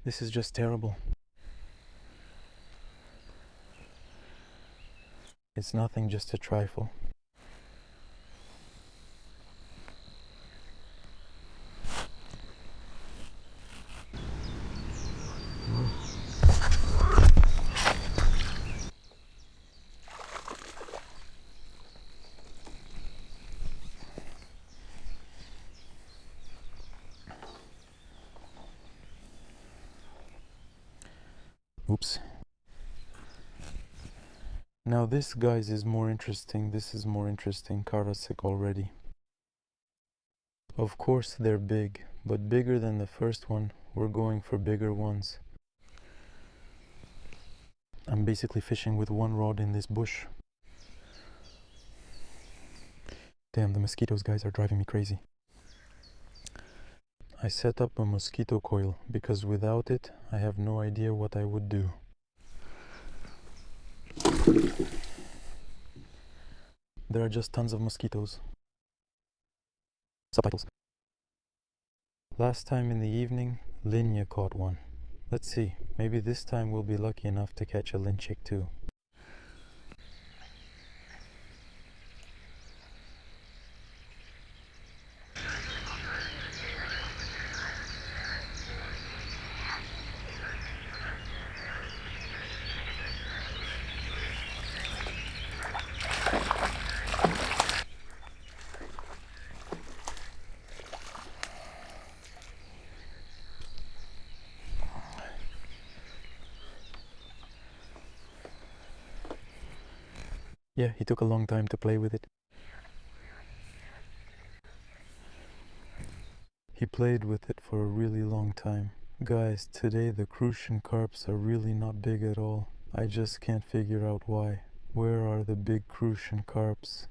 This is just terrible. It's nothing, just a trifle. Oops. Now this, guys, is more interesting. This is more interesting. Karasik already. Of course they're big, but bigger than the first one. We're going for bigger ones. I'm basically fishing with one rod in this bush. Damn, the mosquitoes, guys, are driving me crazy. I set up a mosquito coil because without it, I have no idea what I would do. There are just tons of mosquitoes. Subtitles. Last time in the evening, Linya caught one. Let's see, maybe this time we'll be lucky enough to catch a linchik too. Yeah, he took a long time to play with it. He played with it for a really long time. Guys, today the crucian carps are really not big at all. I just can't figure out why. Where are the big crucian carps?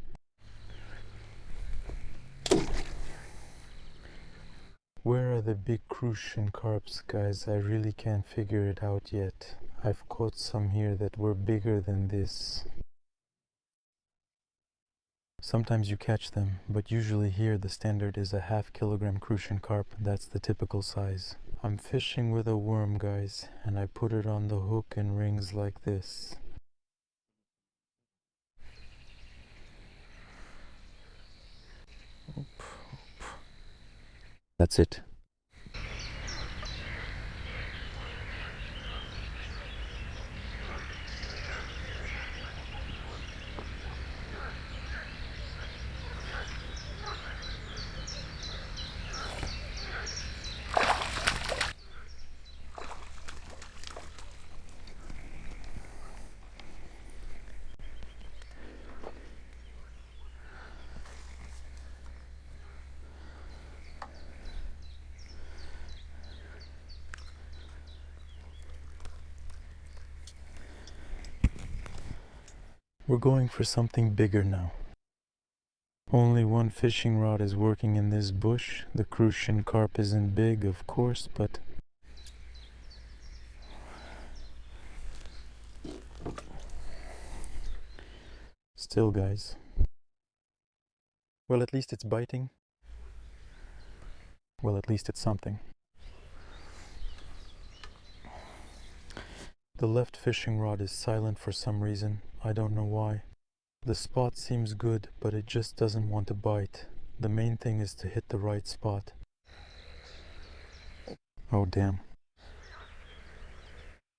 Where are the big crucian carps, guys? I really can't figure it out yet. I've caught some here that were bigger than this. Sometimes you catch them, but usually here the standard is a half-kilogram crucian carp. That's the typical size. I'm fishing with a worm, guys, and I put it on the hook and rings like this. That's it. We're going for something bigger now. Only one fishing rod is working in this bush. The crucian carp isn't big, of course, but still, guys. Well, at least it's biting. Well, at least it's something. The left fishing rod is silent for some reason. I don't know why. The spot seems good, but it just doesn't want to bite. The main thing is to hit the right spot. Oh, damn.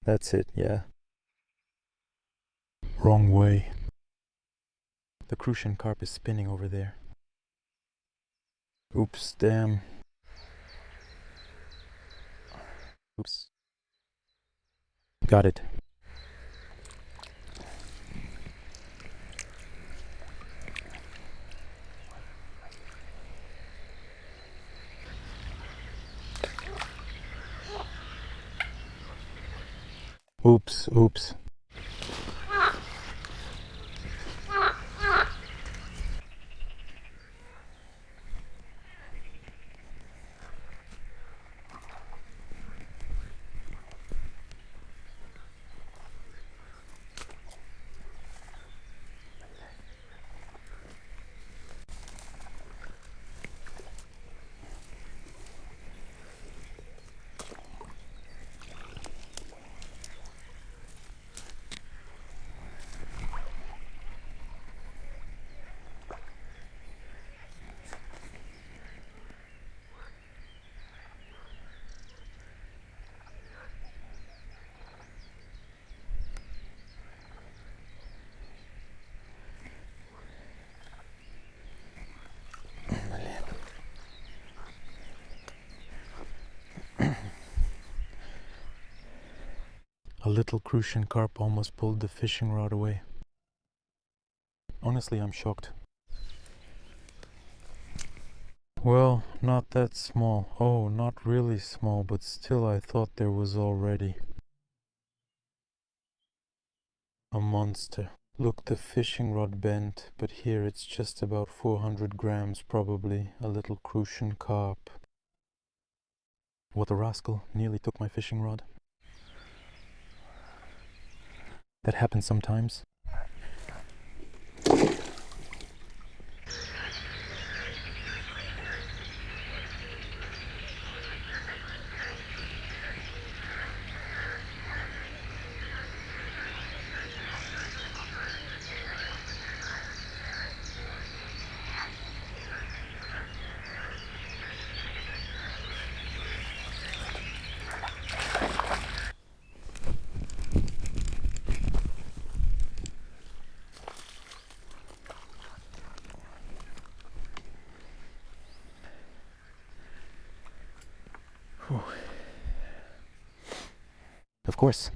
That's it, yeah. Wrong way. The crucian carp is spinning over there. Oops, damn. Oops. Got it. Oops, oops. A little crucian carp almost pulled the fishing rod away. Honestly, I'm shocked. Well, not that small. Oh, not really small, but still I thought there was already. A monster. Look, the fishing rod bent, but here it's just about 400 grams probably. A little crucian carp. What a rascal, nearly took my fishing rod. That happens sometimes. Whew. Of course.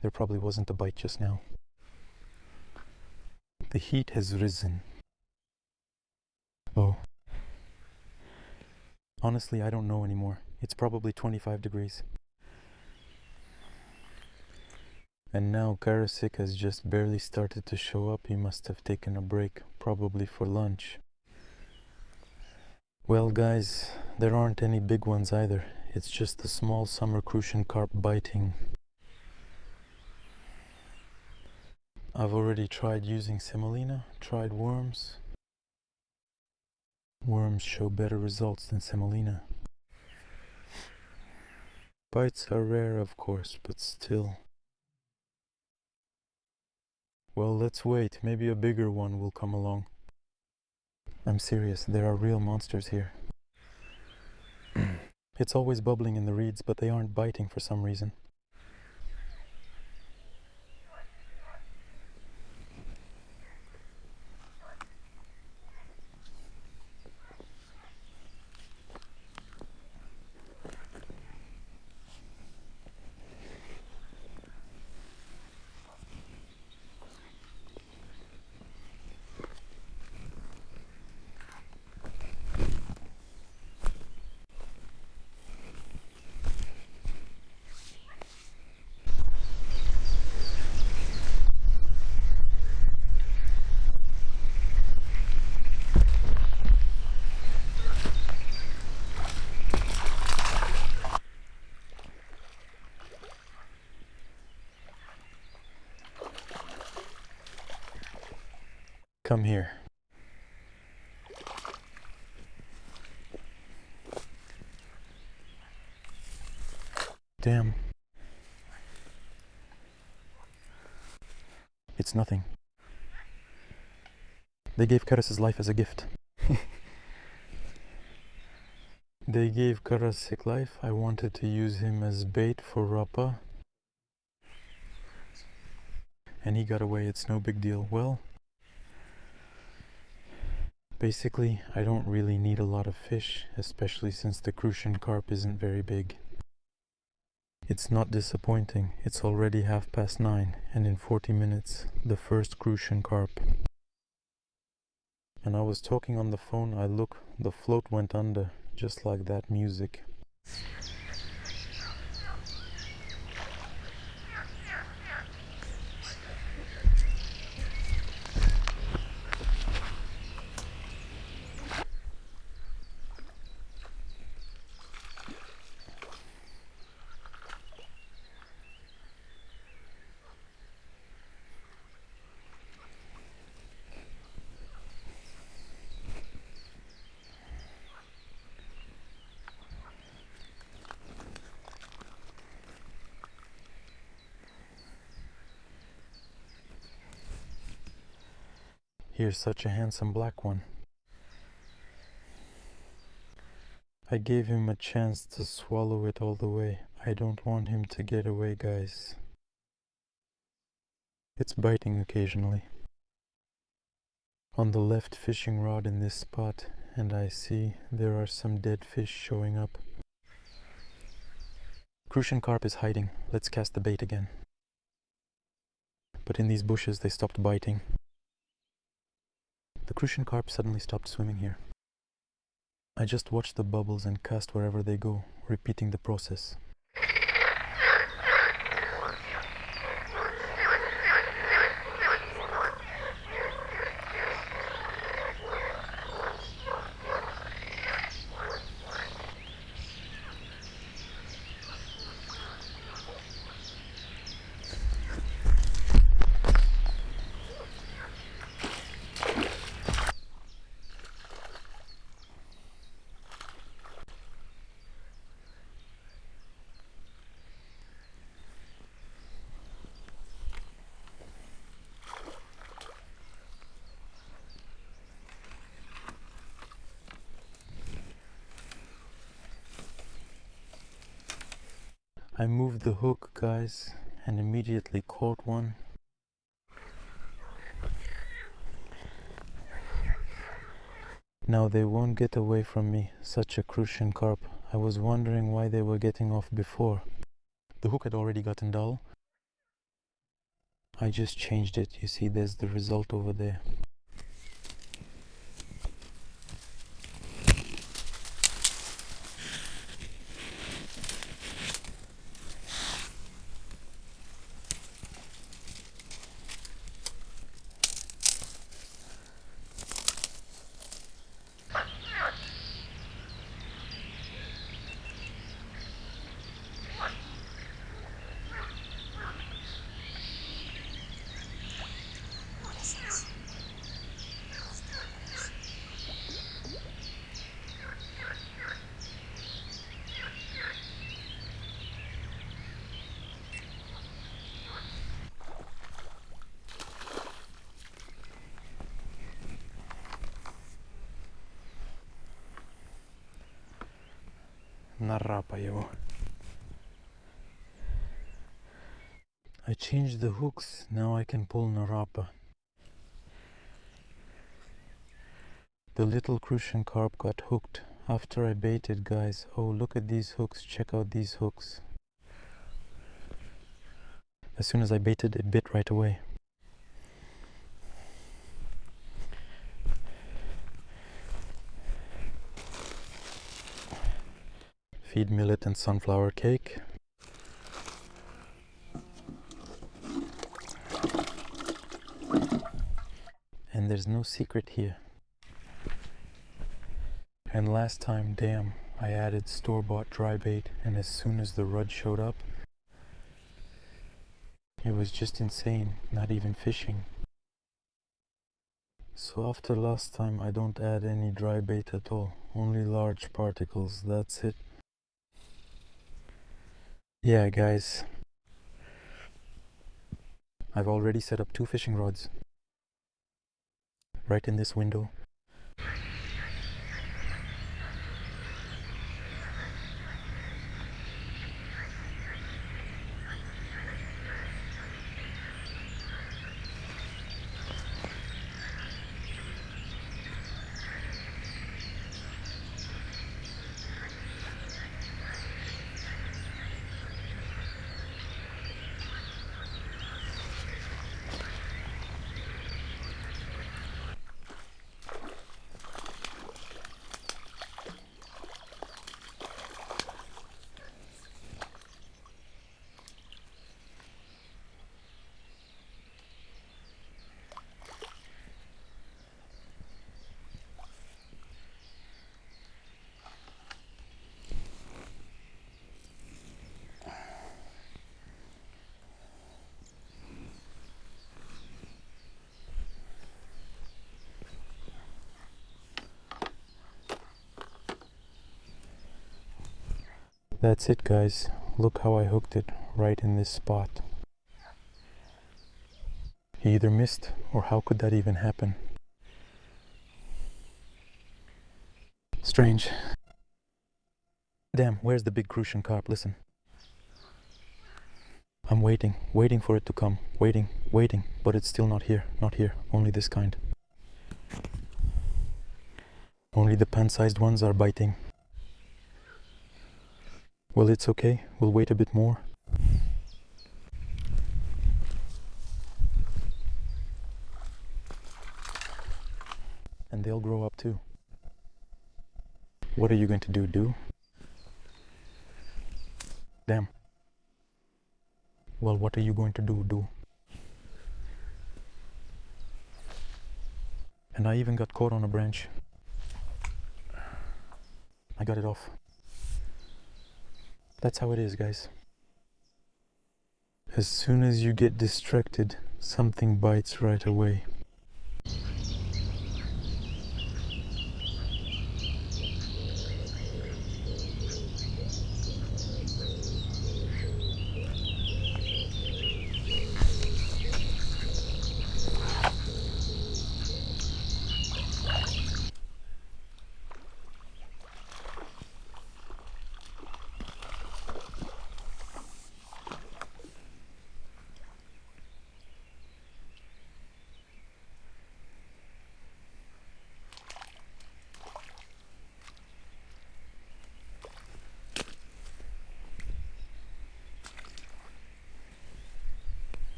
There probably wasn't a bite just now. The heat has risen. Oh. Honestly, I don't know anymore. It's probably 25 degrees. And now Karasik has just barely started to show up. He must have taken a break, probably for lunch. Well guys, there aren't any big ones either. It's just the small summer crucian carp biting. I've already tried using semolina, tried worms. Worms show better results than semolina. Bites are rare, of course, but still. Well, let's wait. Maybe a bigger one will come along. I'm serious, there are real monsters here. It's always bubbling in the reeds, but they aren't biting for some reason. Come here. Damn. It's nothing. They gave Karas's life as a gift. They gave Karasik life. I wanted to use him as bait for Rappa. And he got away. It's no big deal. Well, basically, I don't really need a lot of fish, especially since the crucian carp isn't very big. It's not disappointing. It's already 9:30, and in 40 minutes, the first crucian carp. And I was talking on the phone. I look, the float went under, just like that music. Here's such a handsome black one. I gave him a chance to swallow it all the way. I don't want him to get away, guys. It's biting occasionally. On the left fishing rod in this spot, and I see there are some dead fish showing up. Crucian carp is hiding. Let's cast the bait again. But in these bushes they stopped biting. The Crucian carp suddenly stopped swimming here. I just watch the bubbles and cast wherever they go, repeating the process. I moved the hook, guys, and immediately caught one. Now they won't get away from me, such a Crucian carp. I was wondering why they were getting off before. The hook had already gotten dull. I just changed it. You see, there's the result over there. На рапа его. I changed the hooks. Now I can pull Narapa. The little Crucian carp got hooked after I baited, guys. Oh, look at these hooks. Check out these hooks. As soon as I baited, it bit right away. Feed millet and sunflower cake. And there's no secret here. And last time, damn, I added store-bought dry bait, and as soon as the rud showed up, it was just insane, not even fishing. So after last time, I don't add any dry bait at all, only large particles, that's it. Yeah, guys, I've already set up 2 fishing rods right in this window. That's it, guys. Look how I hooked it right in this spot. He either missed, or how could that even happen? Strange. Damn, where's the big Crucian carp? Listen. I'm waiting for it to come. Waiting, but it's still not here. Not here. Only this kind. Only the pan-sized ones are biting. Well, it's okay. We'll wait a bit more. And they'll grow up too. What are you going to do? Damn. Well, what are you going to do? And I even got caught on a branch. I got it off. That's how it is, guys. As soon as you get distracted, something bites right away.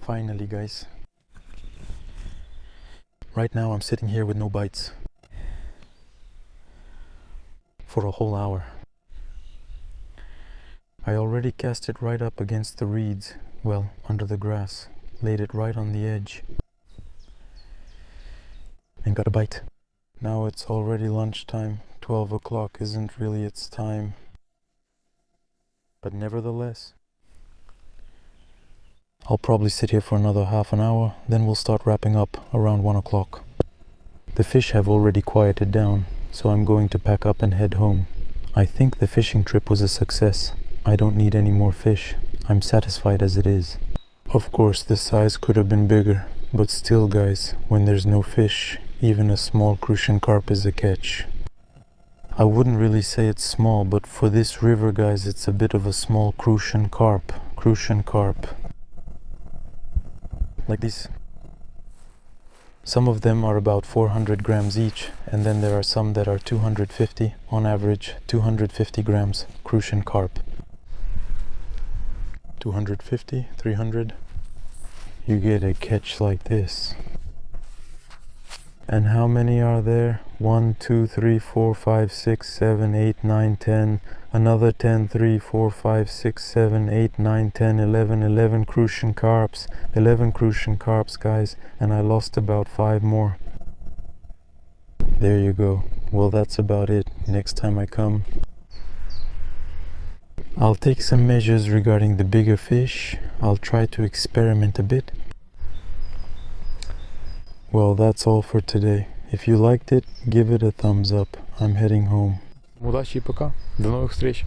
Finally, guys. Right now I'm sitting here with no bites. For a whole hour. I already cast it right up against the reeds, well, under the grass, laid it right on the edge, and got a bite. Now it's already lunchtime. 12 o'clock isn't really its time, but nevertheless, I'll probably sit here for another half an hour, then we'll start wrapping up around 1 o'clock. The fish have already quieted down, so I'm going to pack up and head home. I think the fishing trip was a success. I don't need any more fish. I'm satisfied as it is. Of course, the size could have been bigger, but still, guys, when there's no fish, even a small crucian carp is a catch. I wouldn't really say it's small, but for this river, guys, it's a bit of a small crucian carp. Like these. Some of them are about 400 grams each, and then there are some that are 250, on average 250 grams crucian carp. 250, 300. You get a catch like this. And how many are there? 1, 2, 3, 4, 5, 6, 7, 8, 9, 10. Another 10, 3, 4, 5, 6, 7, 8, 9, 10, 11 crucian carps. 11 crucian carps, guys. And I lost about 5 more. There you go. Well, that's about it. Next time I come, I'll take some measures regarding the bigger fish. I'll try to experiment a bit. Well, that's all for today. If you liked it, give it a thumbs up. I'm heading home. Удачи и пока. До новых встреч.